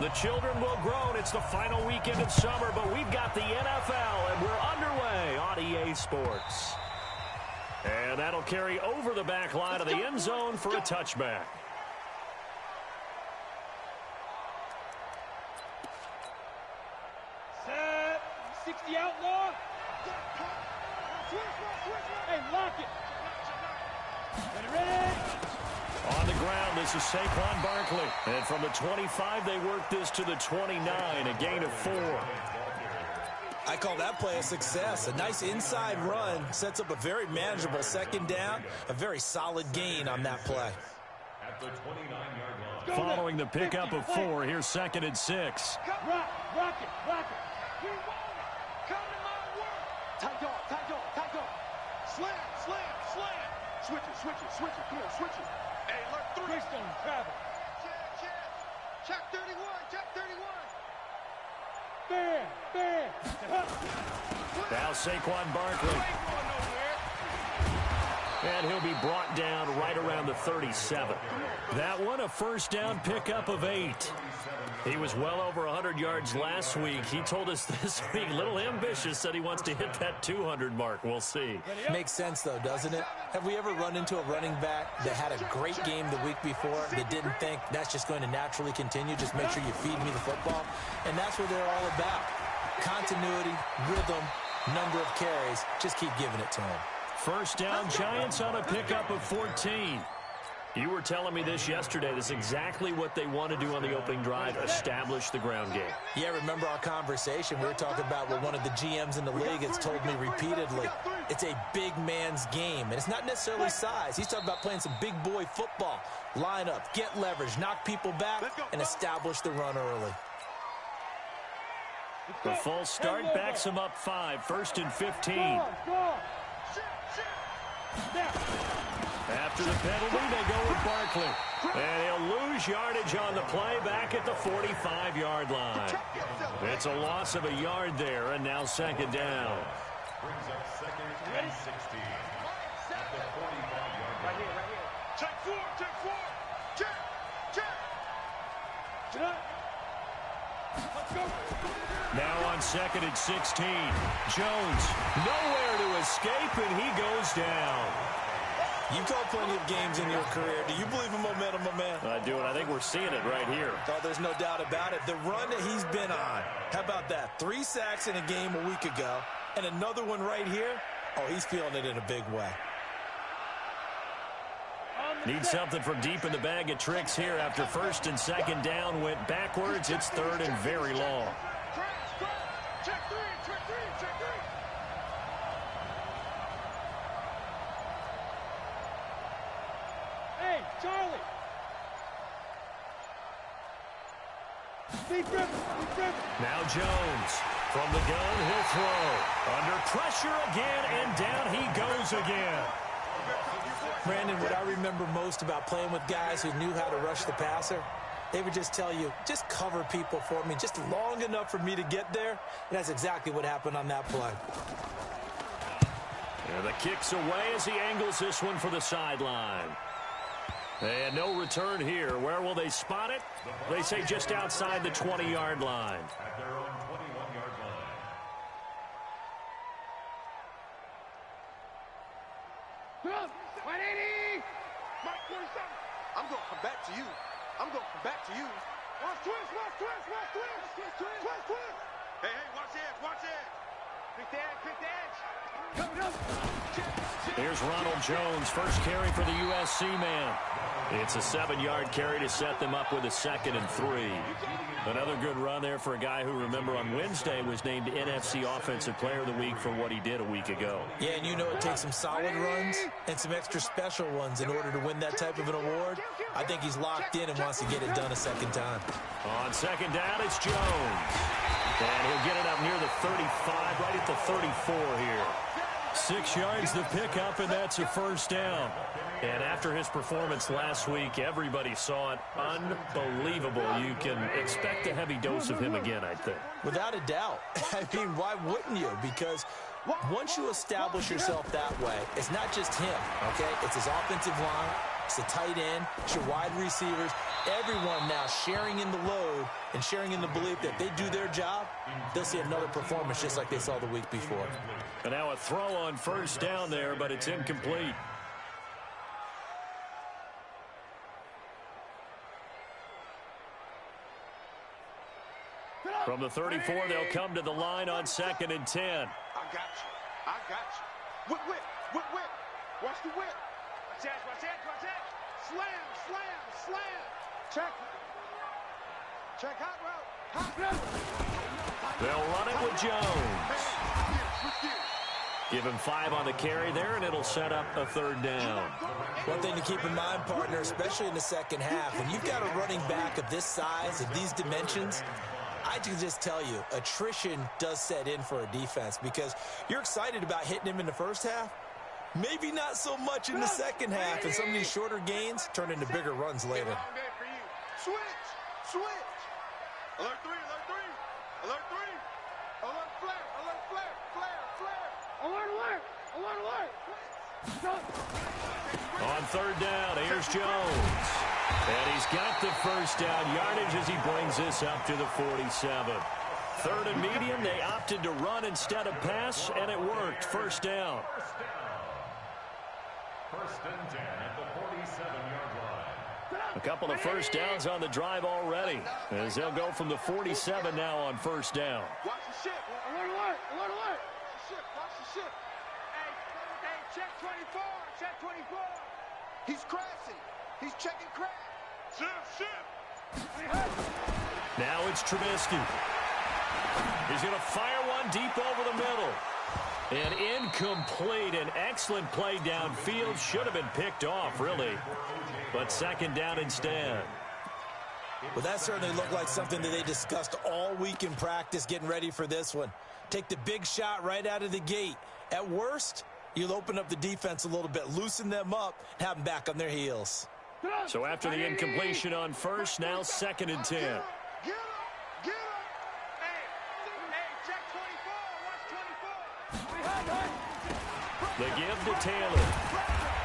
The children will groan. It's the final weekend of summer, but we've got the NFL, and we're underway on EA Sports. And that'll carry over the back line of the end zone for a touchback. Set. 60 outlaw. Hey, lock it. Ready. On the ground, this is Saquon Barkley. And from the 25, they work this to the 29, a gain of 4. I call that play a success. A nice inside run sets up a very manageable second down. A very solid gain on that play. At the 29-yard line. Following the pickup of 4, here's 2nd and 6. Rock it. Tight dog. Slam. Switch it. Come on, switch it. Hey, look, 3. Greystone, travel. Check 31. Bam. Now Saquon Barkley. And he'll be brought down right around the 37. That one, a first down pickup of 8. He was well over 100 yards last week. He told us this week, a little ambitious, said he wants to hit that 200 mark. We'll see. Makes sense, though, doesn't it? Have we ever run into a running back that had a great game the week before that didn't think that's just going to naturally continue? Just make sure you feed me the football. And that's what they're all about. Continuity, rhythm, number of carries. Just keep giving it to him. First down, Giants on a pickup of 14. You were telling me this yesterday. This is exactly what they want to do on the opening drive, establish the ground game. Yeah, remember our conversation? We were talking about what one of the GMs in the league has told me repeatedly. It's a big man's game, and it's not necessarily size. He's talking about playing some big boy football. Line up, get leverage, knock people back, and establish the run early. The false start backs him up 5, 1st and 15. After the penalty, they go with Barkley. And he'll lose yardage on the play back at the 45-yard line. It's a loss of a yard there, and now 2nd down. Brings up 2nd and 16. At the 45-yard line. Right here. Check 4. Check. Get up. Let's go. Now on 2nd and 16. Jones, nowhere to escape, and he goes down. You've called plenty of games in your career. Do you believe in momentum, my man? I do, and I think we're seeing it right here. Oh, there's no doubt about it. The run that he's been on. How about that? 3 sacks in a game a week ago, and another one right here. Oh, he's feeling it in a big way. Need something from deep in the bag of tricks here after 1st and 2nd down went backwards. It's 3rd and very long. Check 3. Hey, Charlie. Steve Griffin. Now Jones. From the gun, he'll throw. Under pressure again, and down he goes again. Brandon, what I remember most about playing with guys who knew how to rush the passer, they would just tell you, just cover people for me, just long enough for me to get there. And that's exactly what happened on that play. And the kick's away as he angles this one for the sideline. And no return here. Where will they spot it? They say just outside the 20-yard line. At their own 21-yard line. Run. 180. Mike, 27. I'm going to come back to you. Watch twist. Hey, watch it. Pick the edge. Come. Here's Ronald Jones, first carry for the USC man. It's a 7-yard carry to set them up with a 2nd and 3. Another good run there for a guy who, remember, on Wednesday was named NFC Offensive Player of the Week for what he did a week ago. Yeah, and you know it takes some solid runs and some extra special ones in order to win that type of an award. I think he's locked in and wants to get it done a second time. On 2nd down, it's Jones. And he'll get it up near the 35, right at the 34 here. 6 yards the pickup, and that's a first down. And after his performance last week, everybody saw it. Unbelievable. You can expect a heavy dose of him again, I think. Without a doubt. I mean, why wouldn't you? Because once you establish yourself that way, it's not just him, okay? It's his offensive line, it's the tight end, it's your wide receivers. everyone now sharing in the load and sharing in the belief that they do their job, they'll see another performance just like they saw the week before. And now a throw on first down there, but it's incomplete. From the 34, they'll come to the line on 2nd and 10. I got you. I got you. Whip, whip, whip, whip. Watch the whip. Watch that, watch that, watch that. Slam, slam, slam. Check. Check hot route. Hot route. They'll run it with Jones. Give him 5 on the carry there, and it'll set up a 3rd down. One thing to keep in mind, partner, especially in the second half, when you've got a running back of this size, of these dimensions, I can just tell you, attrition does set in for a defense because you're excited about hitting him in the first half. Maybe not so much in the second half, and some of these shorter gains turn into bigger runs later. Switch, switch. Alert 3, alert 3. Alert 3. Alert flare, alert flare, flare, flare. Alert, alert, alert, alert. On 3rd down, here's Jones. And he's got the first down yardage as he brings this up to the 47. 3rd and medium, they opted to run instead of pass, and it worked. First down. 1st and 10 at the 47-yard line. A couple of first downs on the drive already, as they'll go from the 47 now on first down. Watch the ship. Alert, alert, alert, alert. Watch the ship, watch the ship. Hey, check 24, check 24. He's crashing. He's checking crash. Ship. Now it's Trubisky. He's going to fire one deep over the middle. And incomplete. An excellent play downfield. Should have been picked off, really. But 2nd down instead. Well, that certainly looked like something that they discussed all week in practice getting ready for this one. Take the big shot right out of the gate. At worst, you'll open up the defense a little bit, loosen them up, and have them back on their heels. So after the incompletion on first, now 2nd and 10. Get him. Get him. Hey, check 24. Watch 24. The give to Taylor.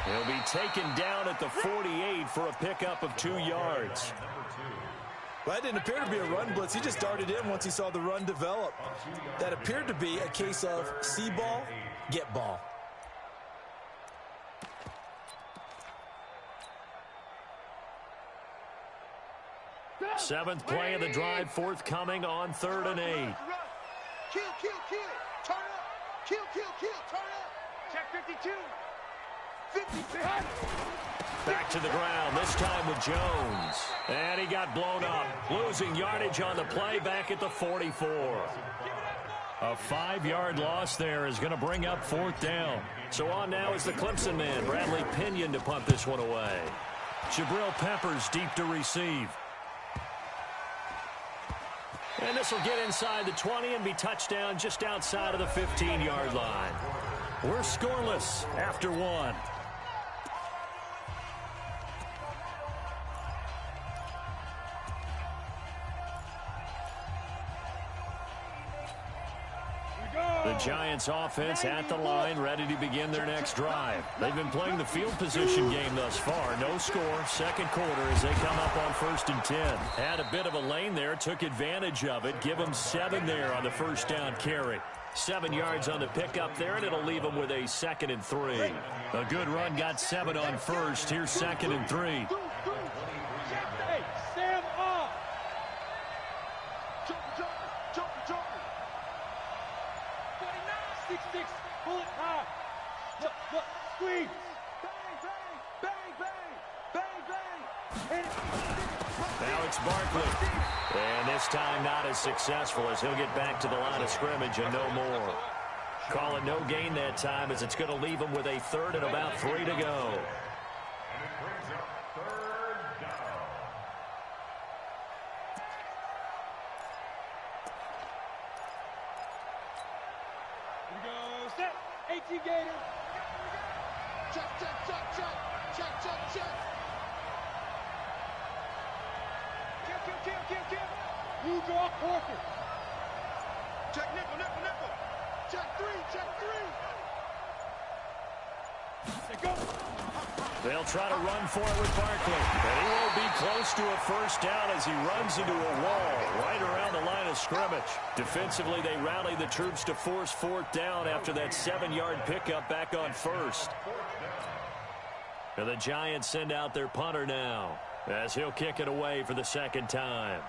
He'll be taken down at the 48 for a pickup of 2 yards. Well, that didn't appear to be a run blitz. He just darted in once he saw the run develop. That appeared to be a case of see ball, get ball. Seventh play of the drive forthcoming on 3rd and 8. Kill. Turn up. Kill. Turn up. Check 52. 50. Back to the ground, this time with Jones. And he got blown up. Losing yardage on the play back at the 44. A 5-yard loss there is going to bring up 4th down. So on now is the Clemson man, Bradley Pinion, to punt this one away. Jabril Peppers deep to receive. And this will get inside the 20 and be touchdown just outside of the 15-yard line. We're scoreless after 1. The Giants offense at the line, ready to begin their next drive. They've been playing the field position game thus far. No score, 2nd quarter as they come up on 1st and 10. Had a bit of a lane there, took advantage of it. Give them 7 there on the first down carry. 7 yards on the pickup there, and it'll leave them with a 2nd and 3. A good run got 7 on first. Here's 2nd and 3. Hey, Sam off. Jump. 6-6, pull it high. Look, squeeze. Bang. Now it's Barkley. And this time not as successful as he'll get back to the line of scrimmage and no more. Call it no gain that time as it's going to leave him with a 3rd and about 3 to go. And it brings up 3rd down. Here we go, set. 18 Gator. Check. Kill. You go Porter. Check nickel. Check 3. Let's go. They'll try to run for it with Barkley. And he won't be close to a first down as he runs into a wall right around the line of scrimmage. Defensively, they rally the troops to force fourth down after that 7-yard pickup back on first. And the Giants send out their punter now as he'll kick it away for the second time.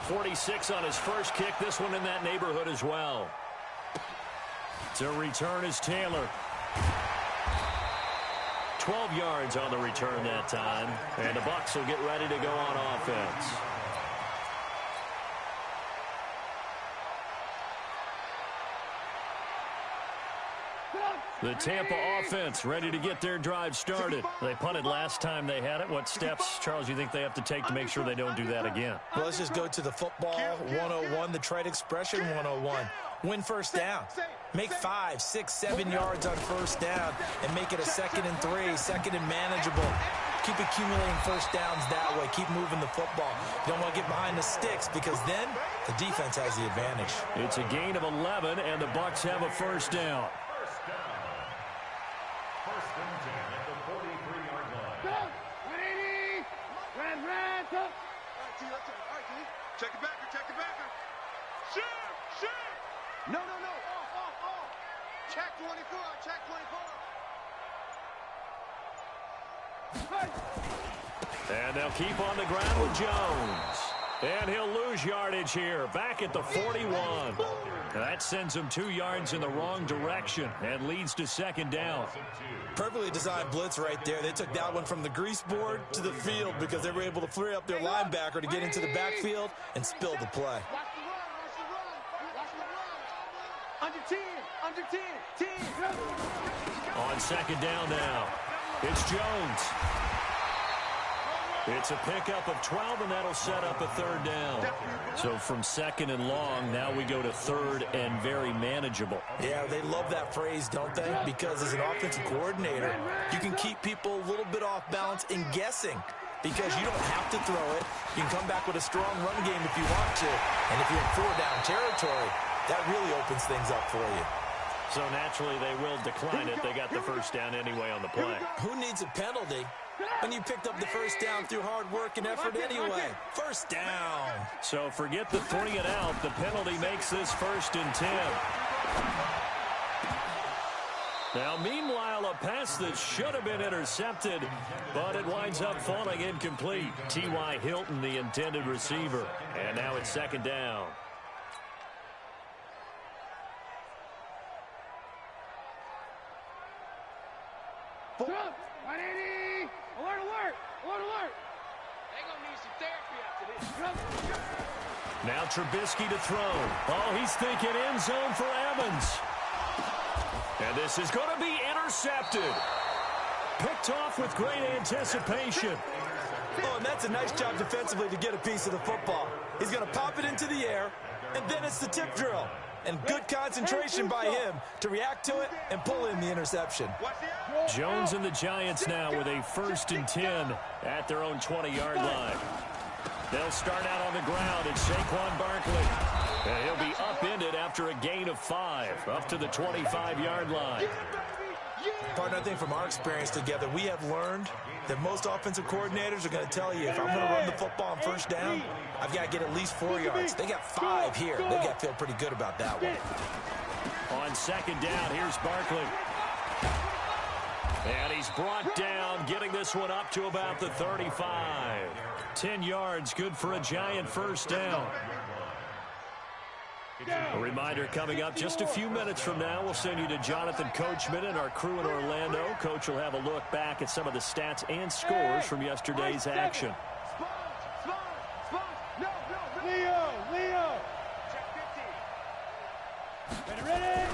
.46 on his first kick. This one in that neighborhood as well. To return is Taylor. 12 yards on the return that time. And the Bucs will get ready to go on offense. The Tampa offense ready to get their drive started. They punted last time they had it. What steps, Charles, you think they have to take to make sure they don't do that again? Well, let's just go to the football 101, the trade expression 101. Win first down. Make 5, 6, 7 yards on first down and make it a 2nd and 3, 2nd and manageable. Keep accumulating first downs that way. Keep moving the football. You don't want to get behind the sticks because then the defense has the advantage. It's a gain of 11, and the Bucs have a first down. First and 10 at the 43-yard line. 180. Ran, top. All right, T, let's all right, T. Check it back, check it back. Shoot. No. Off. Check 24, check 24. And they'll keep on the ground with Jones. And he'll lose yardage here, back at the 41. That sends him 2 yards in the wrong direction and leads to second down. Perfectly designed blitz right there. They took that one from the grease board to the field because they were able to free up their linebacker to get into the backfield and spill the play. Watch the run. Under 10. On second down now, it's Jones. It's a pickup of 12, and that'll set up a third down. So from second and long, now we go to third and very manageable. Yeah, they love that phrase, don't they? Because as an offensive coordinator, you can keep people a little bit off balance and guessing because you don't have to throw it. You can come back with a strong run game if you want to. And if you're in 4-down territory, that really opens things up for you. So naturally, they will decline it. They got the first down anyway on the play. Who needs a penalty when you picked up the first down through hard work and effort anyway? First down. So forget the 3 and out. The penalty makes this 1st and 10. Now, meanwhile, a pass that should have been intercepted, but it winds up falling incomplete. T.Y. Hilton, the intended receiver. And now it's second down. Trump, 180. Alert. They gonna need some therapy after this. Now Trubisky to throw. Oh, he's thinking end zone for Evans. And this is going to be intercepted. Picked off with great anticipation. Oh, and that's a nice job defensively to get a piece of the football. He's going to pop it into the air, and then it's the tip drill. And good concentration by him to react to it and pull in the interception. Jones and the Giants now with a 1st and 10 at their own 20-yard line. They'll start out on the ground. It's Saquon Barkley. And he'll be upended after a gain of 5 up to the 25-yard line. Partner, I think from our experience together, we have learned that most offensive coordinators are going to tell you, if I'm going to run the football on first down, I've got to get at least 4 yards. They got 5 here. They got to feel pretty good about that one. On second down, here's Barkley. And he's brought down, getting this one up to about the 35. 10 yards, good for a Giant first down. A reminder coming up just a few minutes from now, we'll send you to Jonathan Coachman and our crew in Orlando. Coach will have a look back at some of the stats and scores from yesterday's action. Leo. Ready?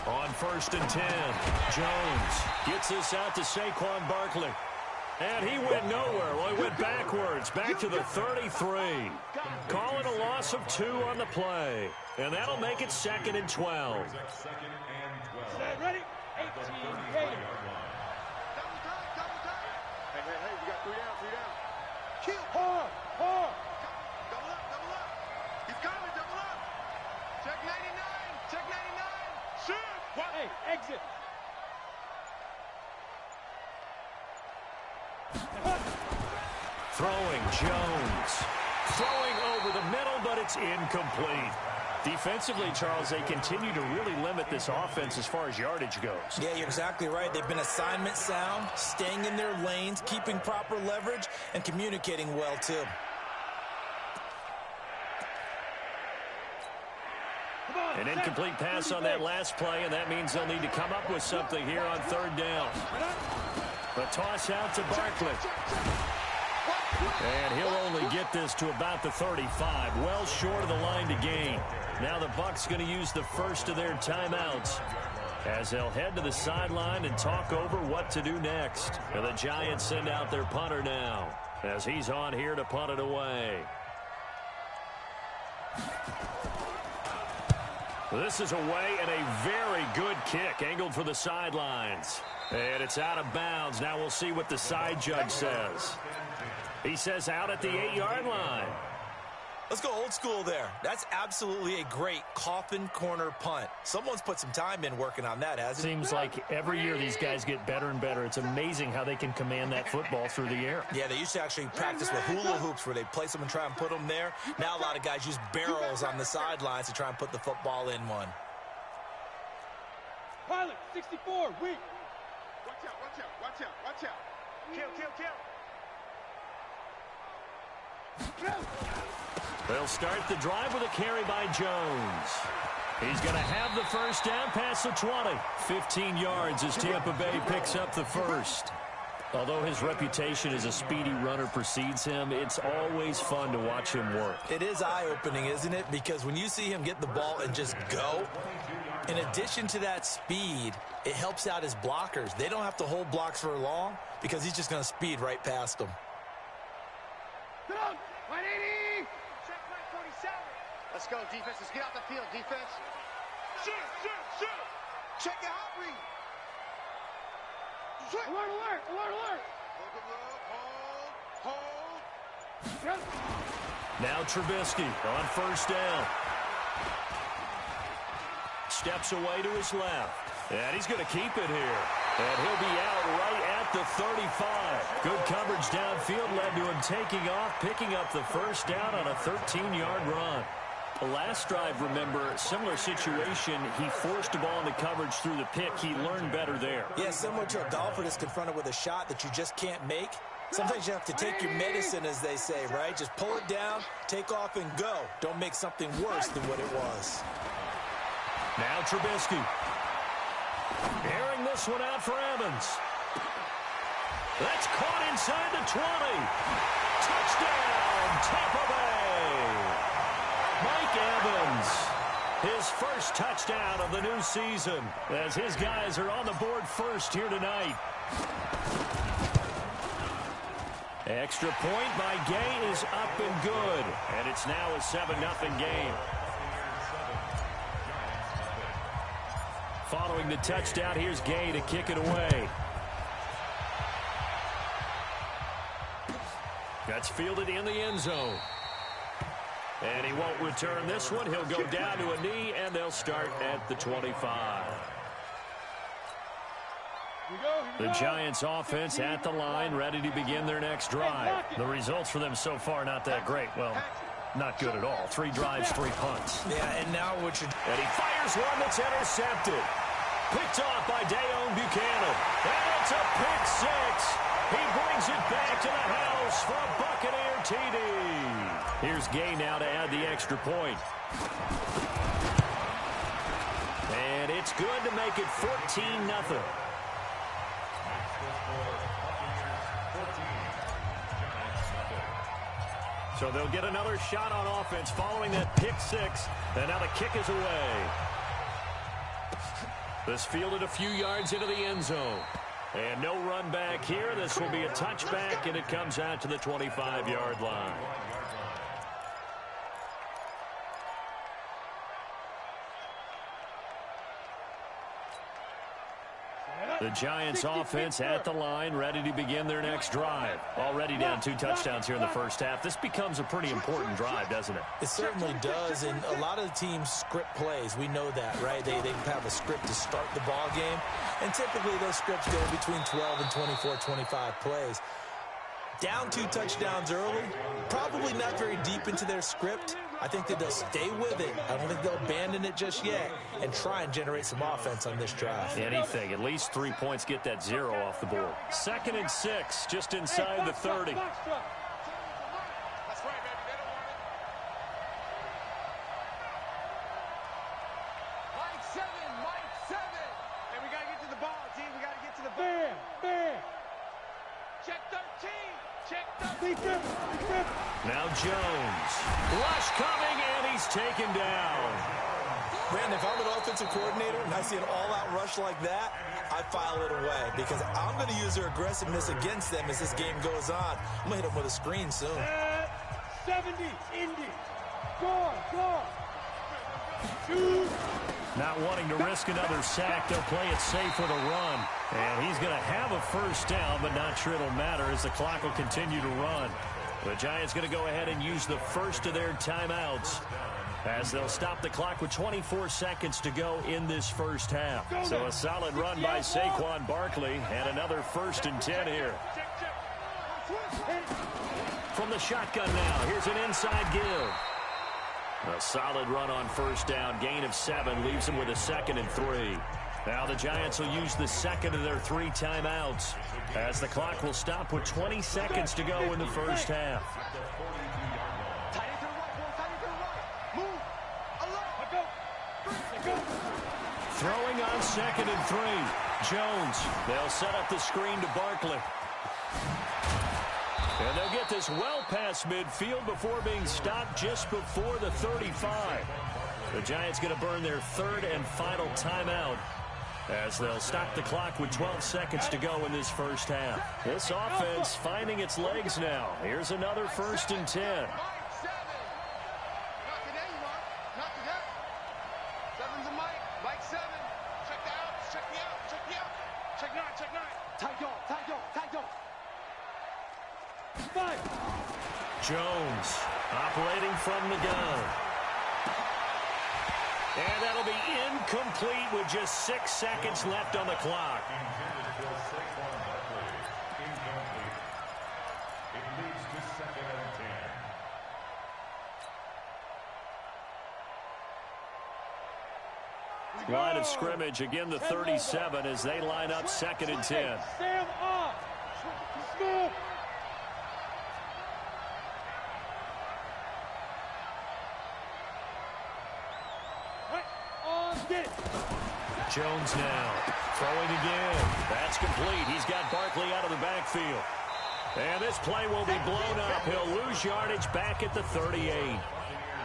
On 1st and 10, Jones gets this out to Saquon Barkley. And he went nowhere. Well, he went backwards, back to the 33. Calling a loss of 2 on the play. And that'll make it 2nd and 12. Ready? 18. Hey, you got 3 down. Kill. Hard. Double up. He's coming, double up. Check 99. Shoot. What? Hey, exit. Throwing Jones. Throwing over the middle, but it's incomplete. Defensively, Charles, they continue to really limit this offense as far as yardage goes. Yeah, you're exactly right. They've been assignment sound, staying in their lanes, keeping proper leverage, and communicating well, too. An incomplete pass on that last play, and that means they'll need to come up with something here on third down. The toss out to Barkley. And he'll only get this to about the 35, well short of the line to gain. Now the Bucs going to use the first of their timeouts as they'll head to the sideline and talk over what to do next. And the Giants send out their punter now as he's on here to punt it away. This is away and a very good kick angled for the sidelines. And it's out of bounds. Now we'll see what the side judge says. He says out at the 8-yard line. Let's go old school there. That's absolutely a great coffin corner punt. Someone's put some time in working on that, hasn't it? Seems like every year these guys get better and better. It's amazing how they can command that football through the air. Yeah, they used to actually practice with hula hoops where they place them and try and put them there. Now a lot of guys use barrels on the sidelines to try and put the football in one. Pilot, 64, weak. Watch out, watch out, watch out, watch out. Kill, kill, kill. They'll start the drive with a carry by Jones. He's going to have the first down past the 20. 15 yards as Tampa Bay picks up the first. Although his reputation as a speedy runner precedes him, it's always fun to watch him work. It is eye-opening, isn't it? Because when you see him get the ball and just go, in addition to that speed, it helps out his blockers. They don't have to hold blocks for long because he's just going to speed right past them. 180. Check 47. Let's go, defense. Let's get out the field, defense. Shoot, shoot, shoot. Check your hot read. Alert, alert, alert, alert. Hold. Now Trubisky on first down. Steps away to his left. And he's going to keep it here. And he'll be out right at the 35. Good coverage downfield led to him taking off, picking up the first down on a 13-yard run. The last drive, remember, similar situation. He forced the ball into coverage through the pick. He learned better there. Yeah, similar to a golfer that's confronted with a shot that you just can't make. Sometimes you have to take your medicine, as they say, right? Just pull it down, take off, and go. Don't make something worse than what it was. Now Trubisky. Airing this one out for Evans. That's caught inside the 20. Touchdown, Tampa Bay. Mike Evans, his first touchdown of the new season, as his guys are on the board first here tonight. Extra point by Gay is up and good, and it's now a 7-0 game. Following the touchdown, here's Gay to kick it away. That's fielded in the end zone. And he won't return this one. He'll go down to a knee, and they'll start at the 25. The Giants offense at the line, ready to begin their next drive. The results for them so far not that great. Well, not good at all. 3 drives, 3 punts. Yeah, and now what you're... And he fires one that's intercepted. Picked off by Dayon Buchanan. And it's a pick 6. He brings it back to the house for a Buccaneer TD. Here's Gay now to add the extra point. And it's good to make it 14-0. So they'll get another shot on offense following that pick 6. And now the kick is away. This fielded a few yards into the end zone. And no run back here. This will be a touchback, and it comes out to the 25-yard line. The Giants offense at the line, ready to begin their next drive. Already down 2 touchdowns here in the first half. This becomes a pretty important drive, doesn't it? It certainly does, and a lot of the teams script plays. We know that, right? They have a script to start the ball game, and typically those scripts go between 12 and 24, 25 plays. Down 2 touchdowns early, probably not very deep into their script. I think that they'll stay with it. I don't think they'll abandon it just yet and try and generate some offense on this drive. Anything. At least 3 points, get that 0 off the board. 2nd and 6, just inside the 30. That's right, baby. They don't want it. Mike 7. Hey, we got to get to the ball, team. We got to get to the ball. Bam. Check 13. Check 13. Now Jones. Rush coming, and he's taken down. Brandon, if I'm an offensive coordinator and I see an all-out rush like that, I file it away because I'm going to use their aggressiveness against them as this game goes on. I'm going to hit them with a screen soon. 70, Indy. Score. 2. Not wanting to risk another sack, they'll play it safe with a run. And he's going to have a first down, but not sure it'll matter as the clock will continue to run. The Giants going to go ahead and use the first of their timeouts as they'll stop the clock with 24 seconds to go in this first half. So a solid run by Saquon Barkley and another 1st and 10 here. From the shotgun now, here's an inside give. A solid run on first down, gain of 7, leaves him with a 2nd and 3. Now the Giants will use the 2nd of their 3 timeouts as the clock will stop with 20 seconds to go in the first half. Throwing on 2nd and 3. Jones, they'll set up the screen to Barkley. And they'll get this well past midfield before being stopped just before the 35. The Giants going to burn their 3rd and final timeout as they'll stop the clock with 12 seconds to go in this first half. This offense finding its legs now. Here's another 1st and 10. Mike 7. Not today, you are. Not today. 7's a Mike. Mike 7. Check the outs. Check the out. Check the out. Check 9. Check 9. Tight dog. 5. Jones operating from the gun. And that'll be incomplete with just 6 seconds left on the clock. Line of scrimmage, again the 37 as they line up 2nd and 10. Sam off. Smoke. Jones now throwing again. That's complete. He's got Barkley out of the backfield. And this play will be blown up. He'll lose yardage back at the 38.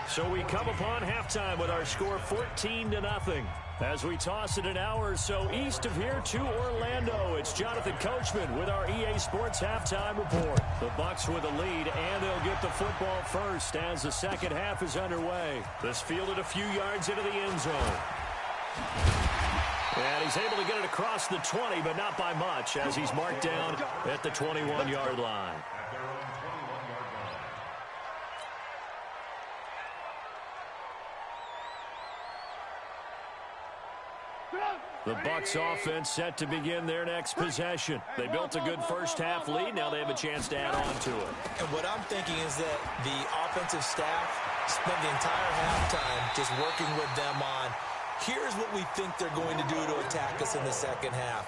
So we come upon halftime with our score 14-0. As we toss it an hour or so east of here to Orlando, it's Jonathan Coachman with our EA Sports Halftime Report. The Bucs with a lead, and they'll get the football first as the second half is underway. This fielded a few yards into the end zone. And he's able to get it across the 20, but not by much, as he's marked down at the 21-yard line. The Bucs offense set to begin their next possession. They built a good first half lead. Now they have a chance to add on to it. And what I'm thinking is that the offensive staff spent the entire halftime just working with them on, here's what we think they're going to do to attack us in the second half.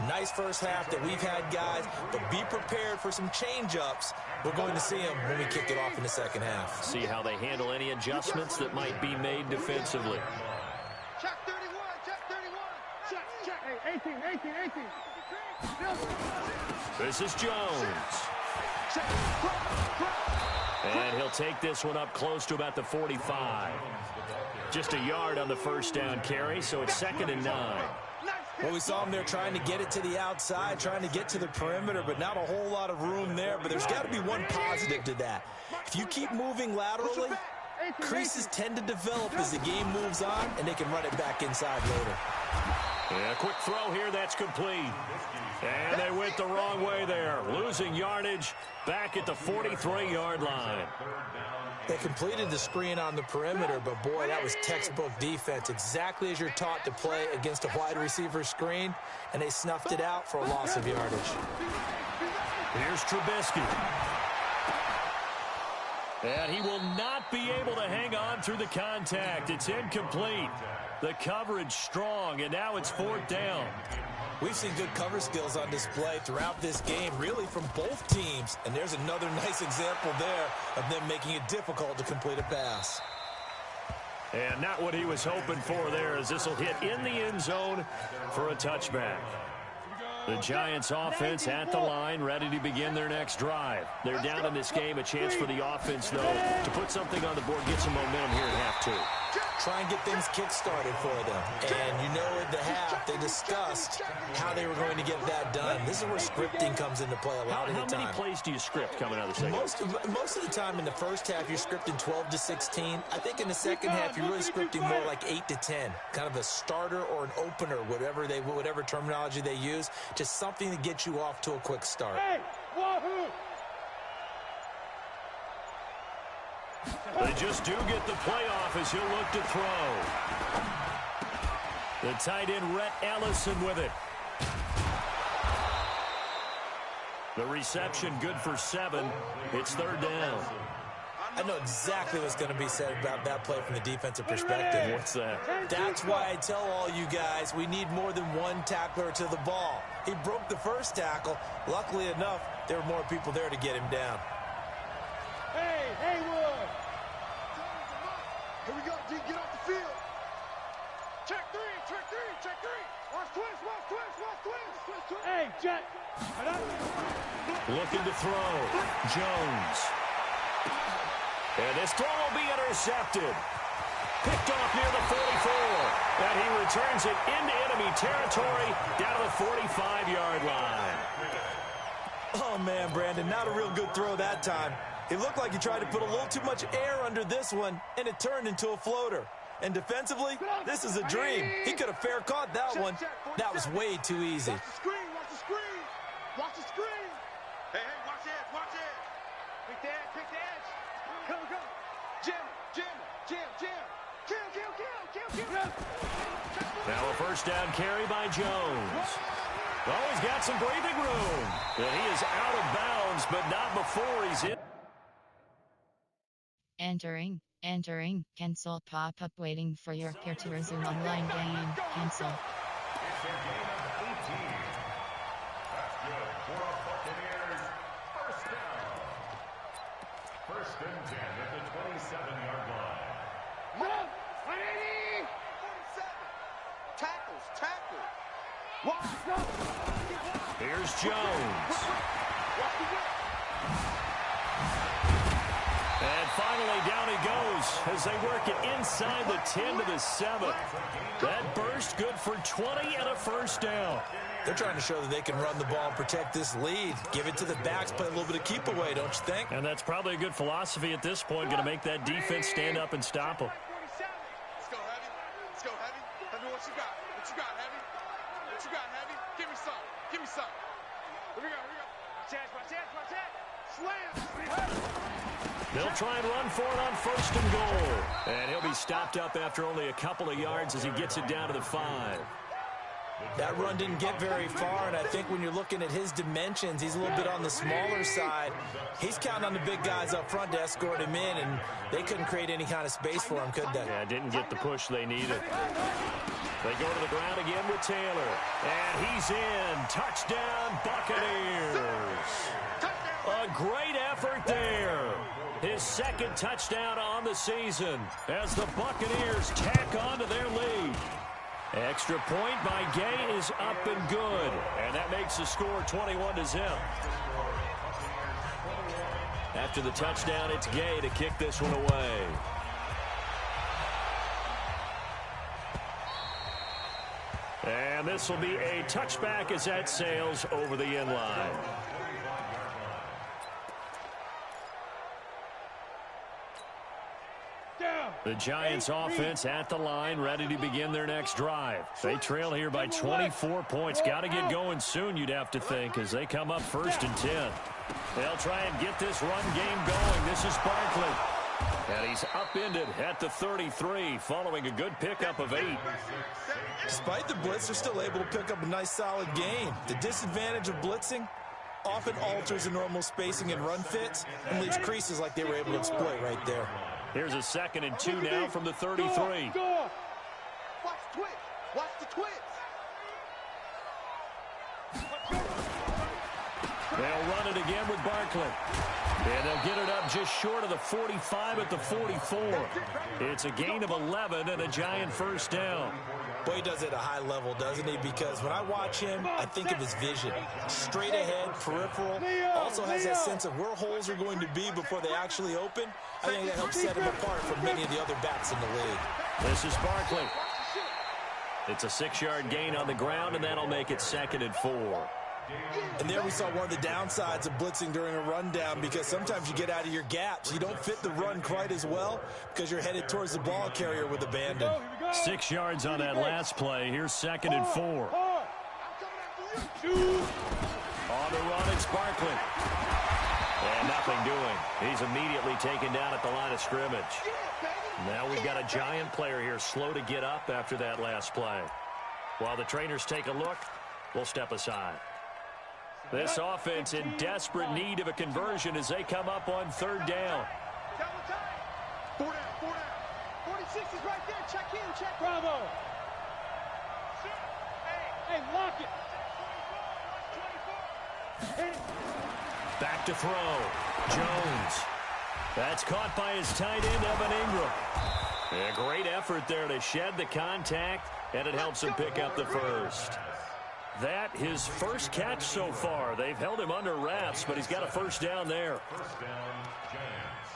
Nice first half that we've had, guys, but be prepared for some change-ups. We're going to see them when we kick it off in the second half. See how they handle any adjustments that might be made defensively. Check 31. Check 31. Check. Hey, 18. This is Jones. And he'll take this one up close to about the 45. Just a yard on the first down carry, so it's 2nd and 9. Well, we saw him there trying to get it to the outside, trying to get to the perimeter, but not a whole lot of room there. But there's got to be one positive to that. If you keep moving laterally, creases tend to develop as the game moves on, and they can run it back inside later. And a quick throw here, that's complete. And they went the wrong way there, losing yardage back at the 43-yard line. They completed the screen on the perimeter, but boy, that was textbook defense, exactly as you're taught to play against a wide receiver screen, and they snuffed it out for a loss of yardage. Here's Trubisky. And he will not be able to hang on through the contact. It's incomplete. The coverage strong, and now it's 4th down. We've seen good cover skills on display throughout this game, really from both teams. And there's another nice example there of them making it difficult to complete a pass. And not what he was hoping for there, as this will hit in the end zone for a touchback. The Giants offense at the line, ready to begin their next drive. They're down in this game. A chance for the offense, though, to put something on the board, get some momentum here at half 2. Try and get things kick-started for them. And you know at the half, they discussed how they were going to get that done. This is where scripting comes into play a lot of the time. How many plays do you script coming out of the second? Most of the time in the first half, you're scripting 12 to 16. I think in the second half, you're really scripting more like 8 to 10. Kind of a starter or an opener, whatever terminology they use. Just something to get you off to a quick start. Hey, wahoo! They just do get the playoff as he'll look to throw. The tight end, Rhett Ellison, with it. The reception good for 7. It's 3rd down. I know exactly what's going to be said about that play from the defensive perspective. What's that? That's why I tell all you guys we need more than one tackler to the ball. He broke the first tackle. Luckily enough, there were more people there to get him down. Hey, Haywood! Here we go, D. Get off the field. Check 3, check 3, check 3. Watch twist, watch twist, watch twist. Hey, Jet! Looking to throw. Jones. And this throw will be intercepted. Picked off near the 44. And he returns it into enemy territory down to the 45-yard line. Oh, man, Brandon, not a real good throw that time. It looked like he tried to put a little too much air under this one, and it turned into a floater. And defensively, this is a dream. He could have fair caught that one. That was way too easy. Watch the screen, watch the screen. Watch the screen. Hey, watch edge, watch edge. Pick the edge, pick the edge. Come, come. Jam, jam, jam, jam. Kill. Now a first down carry by Jones. Oh, he's got some breathing room. And he is out of bounds, but not before he's in. Entering, cancel pop-up waiting for your peer to resume online game, cancel. It's a game of 18. That's good for a Buccaneers first down. 1st and 10 at the 27-yard line. Move! 180! 47. Tackles. Watch. Here's Jones. Watch the whip. And finally, down he goes as they work it inside the 10 to the 7. That burst good for 20 and a first down. They're trying to show that they can run the ball and protect this lead. Give it to the backs, play a little bit of keep away, don't you think? And that's probably a good philosophy at this point, going to make that defense stand up and stop them. Let's go, Heavy. Let's go, Heavy. Heavy, what you got? What you got, Heavy? What you got, Heavy? Give me some. Give me some. Here we go. Watch that. Slam. They'll try and run for it on 1st and goal. And he'll be stopped up after only a couple of yards as he gets it down to the 5. That run didn't get very far, and I think when you're looking at his dimensions, he's a little bit on the smaller side. He's counting on the big guys up front to escort him in, and they couldn't create any kind of space for him, could they? Yeah, didn't get the push they needed. They go to the ground again with Taylor. And he's in. Touchdown, Buccaneers. A great effort there. His 2nd touchdown on the season as the Buccaneers tack on to their lead. Extra point by Gay is up and good. And that makes the score 21-0. After the touchdown, it's Gay to kick this one away. And this will be a touchback as that sails over the end line. Down. The Giants offense at the line, ready to begin their next drive. They trail here by 24 points. Got to get going soon, you'd have to think, as they come up 1st and 10. They'll try and get this run game going. This is Barkley. And he's upended at the 33 following a good pickup of 8. Despite the blitz, they're still able to pick up a nice solid gain. The disadvantage of blitzing often alters the normal spacing and run fits and leaves creases like they were able to exploit right there. Here's a 2nd and 2 now from the 33. Watch the twitch. Watch the twitch. They'll run it again with Barkley. And they'll get it up just short of the 45 at the 44. It's a gain of 11 and a Giant 1st down. Boy, he does it at a high level, doesn't he? Because when I watch him, I think of his vision. Straight ahead, peripheral. Also has that sense of where holes are going to be before they actually open. I think that helps set him apart from many of the other backs in the league. This is Barkley. It's a 6-yard gain on the ground, and that'll make it 2nd and 4. And there we saw one of the downsides of blitzing during a rundown, because sometimes you get out of your gaps. You don't fit the run quite as well because you're headed towards the ball carrier with abandon. 6 yards on that last play. Here's 2nd and 4. On the run, it's Barkley. And nothing doing. He's immediately taken down at the line of scrimmage. Now we've got a Giant player here slow to get up after that last play. While the trainers take a look, we'll step aside. This offense in desperate need of a conversion as they come up on 3rd down. 4 down, 4 down. 46 is right there. Check in, check. Bravo. Hey, lock it. Back to throw. Jones. That's caught by his tight end, Evan Ingram. A great effort there to shed the contact, and it helps him pick up the 1st. That his first catch so far. They've held him under wraps, but he's got a 1st down there. 1st down, Giants.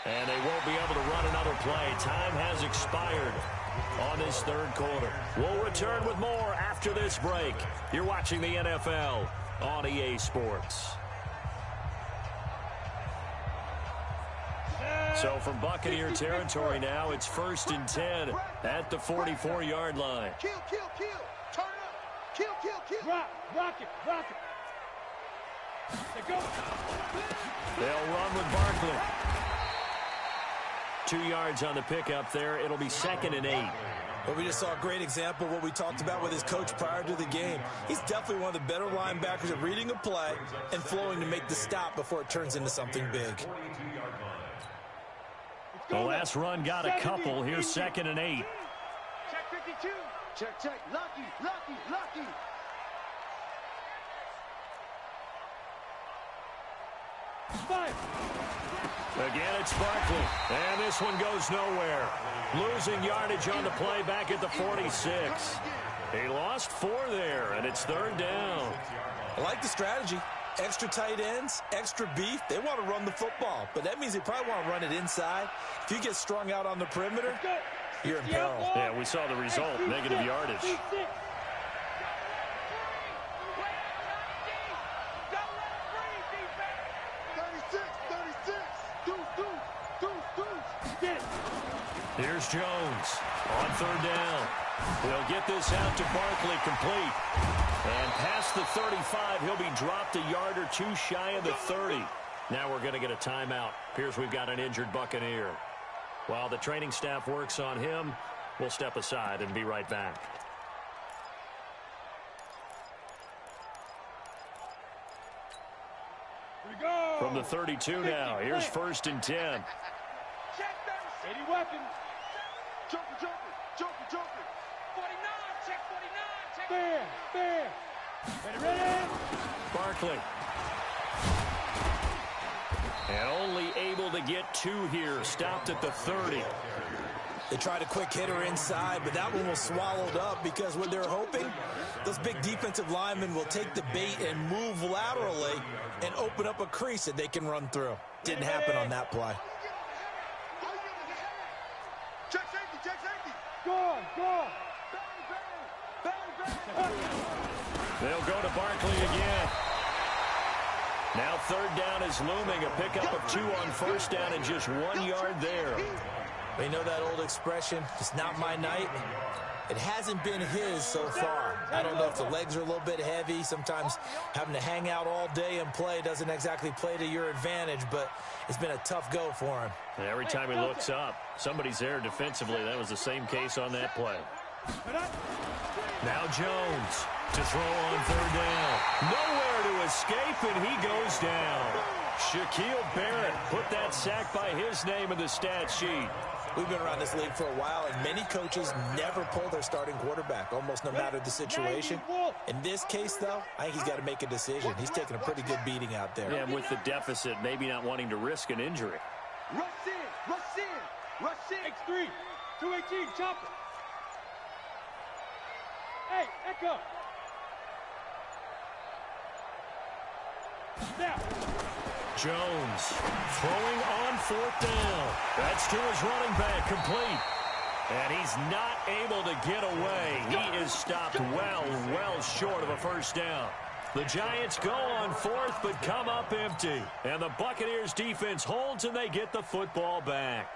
And they won't be able to run another play. Time has expired on this 3rd quarter. We'll return with more after this break. You're watching the NFL on EA Sports. So from Buccaneer territory now, it's 1st and 10 at the 44-yard line. Kill, kill, kill. Turn up. Kill, kill, kill. Rock it, rock it. They go. They'll run with Barkley. 2 yards on the pickup there. It'll be 2nd and 8. Well, we just saw a great example of what we talked about with his coach prior to the game. He's definitely one of the better linebackers at reading a play and flowing to make the stop before it turns into something big. The last run got a couple. Here's 2nd and 8. Check 52. Check, check. Lucky, lucky, lucky. Again, it's Barkley. And this one goes nowhere. Losing yardage on the play back at the 46. He lost 4 there, and it's 3rd down. I like the strategy. Extra tight ends, extra beef. They want to run the football, but that means they probably want to run it inside. If you get strung out on the perimeter, you're in peril. Yeah, we saw the result, negative yardage. 36. Deuce. Here's Jones on 3rd down. They'll get this out to Barkley complete. And past the 35, he'll be dropped a yard or 2 shy of the 30. Now we're going to get a timeout. Appears we've got an injured Buccaneer. While the training staff works on him, we'll step aside and be right back. From the 32 now, here's 1st and 10. Check 80 weapons. Joker. 49, check 49. Fair. Ready. Barkley. And only able to get 2 here. Stopped at the 30. They tried a quick hitter inside, but that one was swallowed up because what they're hoping, those big defensive linemen will take the bait and move laterally and open up a crease that they can run through. Didn't happen on that play. Check safety. Go on. They'll go to Barkley again. Now third down is looming. A pickup of 2 on first down and just 1 yard there. You know that old expression, it's not my night? It hasn't been his so far. I don't know if the legs are a little bit heavy. Sometimes having to hang out all day and play doesn't exactly play to your advantage, but it's been a tough go for him. And every time he looks up, somebody's there defensively. That was the same case on that play. Now Jones to throw on third down. Nowhere to escape, and he goes down. Shaquille Barrett put that sack by his name in the stat sheet. We've been around this league for a while, and many coaches never pull their starting quarterback, almost no matter the situation. In this case, though, I think he's got to make a decision. He's taking a pretty good beating out there. Yeah, and with the deficit, maybe not wanting to risk an injury. Rush in, rush in, rush in. X3, 218, chopper. Hey, Echo. Now. Jones throwing on fourth down. That's to his running back, complete. And he's not able to get away. He is stopped well short of a first down. The Giants go on fourth, but come up empty. And the Buccaneers defense holds, and they get the football back.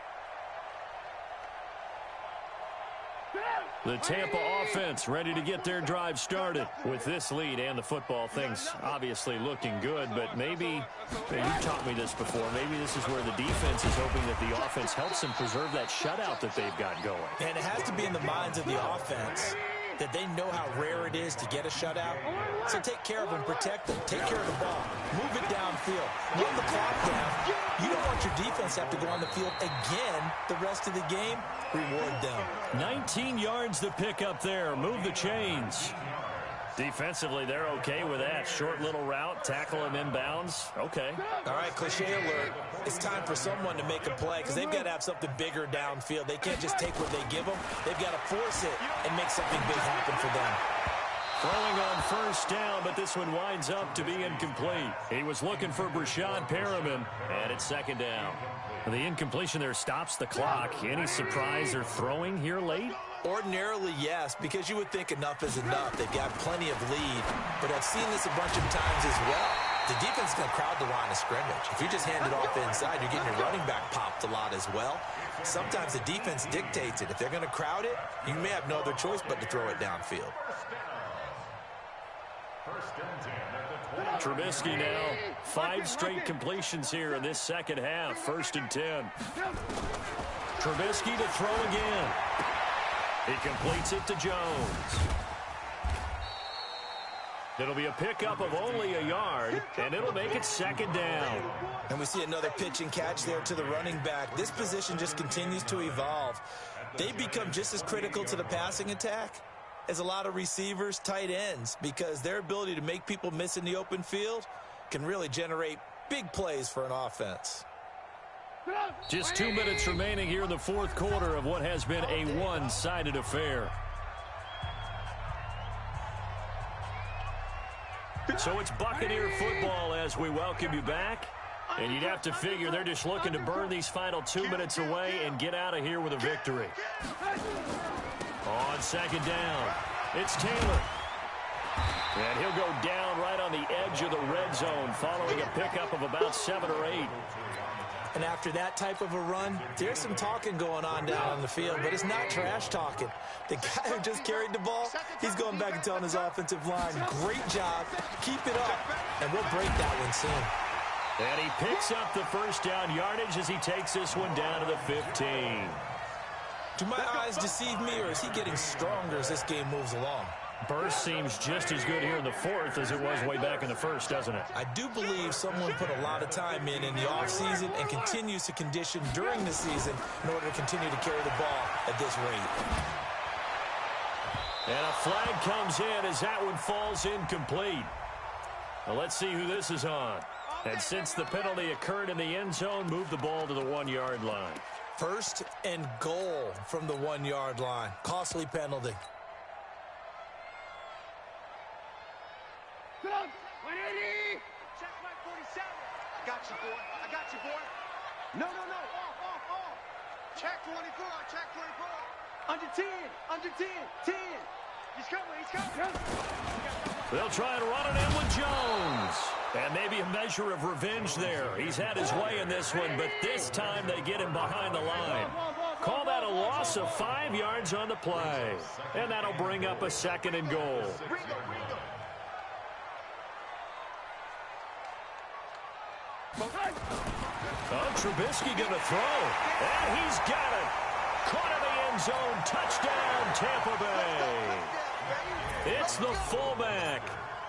The Tampa offense ready to get their drive started. With this lead and the football, things obviously looking good, but maybe you taught me this before, maybe this is where the defense is hoping that the offense helps them preserve that shutout that they've got going. And it has to be in the minds of the offense that they know how rare it is to get a shutout. So take care of them, protect them, take care of the ball, move it downfield, run the clock down. You don't want your defense to have to go on the field again the rest of the game. Reward them. 19 yards the pick up there. Move the chains. Defensively, they're okay with that. Short little route, tackle him inbounds. Okay. All right, cliche alert. It's time for someone to make a play because they've got to have something bigger downfield. They can't just take what they give them. They've got to force it and make something big happen for them. Throwing on first down, but this one winds up to be incomplete. He was looking for Brashad Perriman, and it's second down. The incompletion there stops the clock. Any surprise or throwing here late? Ordinarily, yes, because you would think enough is enough. They've got plenty of lead, but I've seen this a bunch of times as well. The defense is going to crowd the line of scrimmage. If you just hand it off inside, you're getting your running back popped a lot as well. Sometimes the defense dictates it. If they're going to crowd it, you may have no other choice but to throw it downfield. Trubisky now, 5 straight completions here in this second half. 1st and 10. Trubisky to throw again. He completes it to Jones. It'll be a pickup of only a yard, and it'll make it second down. And we see another pitch and catch there to the running back. This position just continues to evolve. They become just as critical to the passing attack as a lot of receivers, tight ends, because their ability to make people miss in the open field can really generate big plays for an offense. Just 2 minutes remaining here in the fourth quarter of what has been a one-sided affair. So it's Buccaneer football as we welcome you back. And you'd have to figure they're just looking to burn these final 2 minutes away and get out of here with a victory. On second down, it's Taylor. And he'll go down right on the edge of the red zone following a pickup of about 7 or 8. And after that type of a run, there's some talking going on down on the field, but it's not trash talking. The guy who just carried the ball, he's going back and telling his offensive line, great job, keep it up, and we'll break that one soon. And he picks up the first down yardage as he takes this one down to the 15. Do my eyes deceive me, or is he getting stronger as this game moves along? Burst seems just as good here in the fourth as it was way back in the first, doesn't it? I do believe someone put a lot of time in the offseason and continues to condition during the season in order to continue to carry the ball at this rate. And a flag comes in as that one falls incomplete. Well, let's see who this is on. And since the penalty occurred in the end zone, move the ball to the 1-yard line. 1st and goal from the 1-yard line. Costly penalty. 180! Check my 47. I got you, boy. I got you, boy. No. Off. Check 24. Check 24. Under 10. 10. He's coming. They'll try and run it in with Jones. And maybe a measure of revenge there. He's had his way in this one, but this time they get him behind the line. Call that a loss of 5 yards on the play. And that'll bring up a 2nd and goal. Oh, Trubisky going to throw. And he's got it. Caught in the end zone. Touchdown, Tampa Bay. It's the fullback.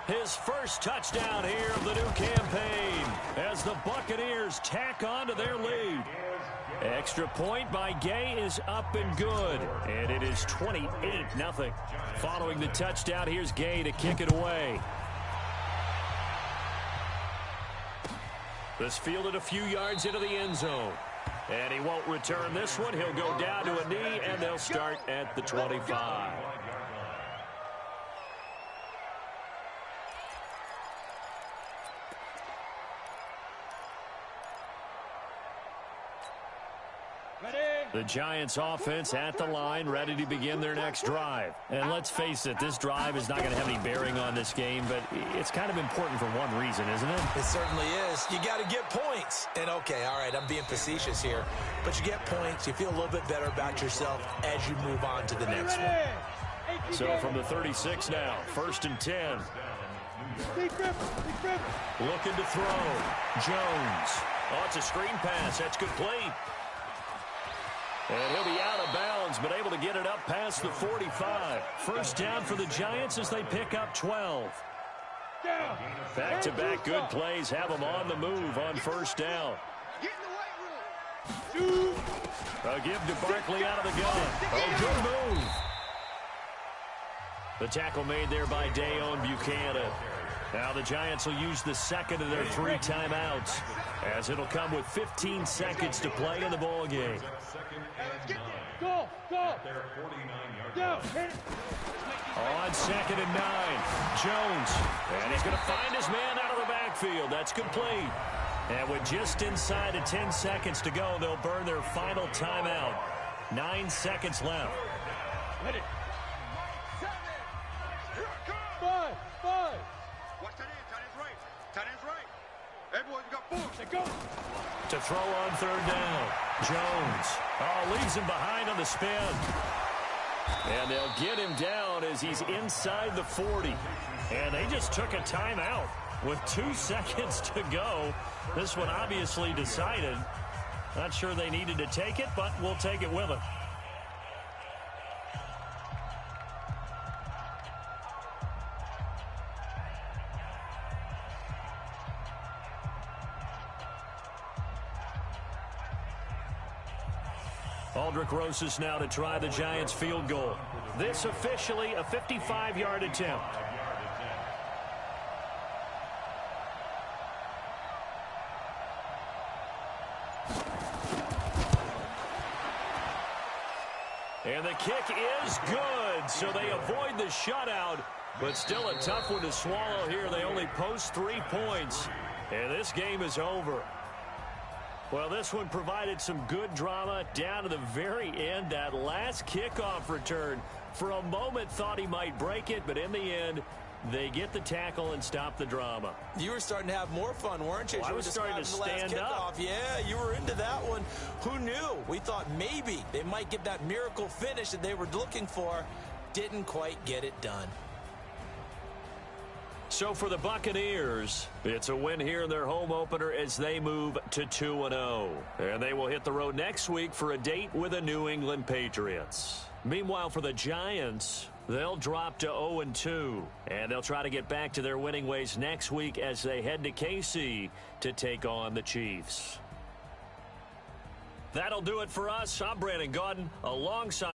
His first touchdown here of the new campaign as the Buccaneers tack on to their lead. Extra point by Gay is up and good. And it is 28-0. Following the touchdown, here's Gay to kick it away. This fielded a few yards into the end zone. And he won't return this one. He'll go down to a knee, and they'll start at the 25. The Giants offense at the line, ready to begin their next drive. And let's face it, this drive is not going to have any bearing on this game, but it's kind of important for one reason, isn't it? It certainly is. You got to get points. And okay, all right, I'm being facetious here, but you get points, you feel a little bit better about yourself as you move on to the next one. So from the 36 now, 1st and 10. Looking to throw. Jones. Oh, it's a screen pass. That's complete. And he'll be out of bounds, but able to get it up past the 45. First down for the Giants as they pick up 12. Back-to-back good plays have them on the move on first down. A give to Barkley out of the gun. Oh, good move. The tackle made there by Dayon Buchanan. Now the Giants will use the second of their 3 timeouts, as it'll come with 15 seconds to play in the ball game. Go! On 2nd and 9, Jones. And he's going to find his man out of the backfield. That's complete. And with just inside of 10 seconds to go, they'll burn their final timeout. 9 seconds left. Ready. 5. Watch that end. Tight end's right. Everyone's got 4. Let's go. To throw on 3rd down. Jones. Oh, leaves him behind on the spin. And they'll get him down as he's inside the 40. And they just took a timeout with 2 seconds to go. This one obviously decided. Not sure they needed to take it, but we'll take it with them. Aldrich Rosas now to try the Giants field goal. This officially a 55-yard attempt. And the kick is good, so they avoid the shutout, but still a tough one to swallow here. They only post 3 points, and this game is over. Well, this one provided some good drama down to the very end. That last kickoff return, for a moment thought he might break it, but in the end, they get the tackle and stop the drama. You were starting to have more fun, weren't you? Well, I was starting to stand up. Yeah, you were into that one. Who knew? We thought maybe they might get that miracle finish that they were looking for. Didn't quite get it done. So for the Buccaneers, it's a win here in their home opener as they move to 2-0. And they will hit the road next week for a date with the New England Patriots. Meanwhile, for the Giants, they'll drop to 0-2. And they'll try to get back to their winning ways next week as they head to KC to take on the Chiefs. That'll do it for us. I'm Brandon Gaudin alongside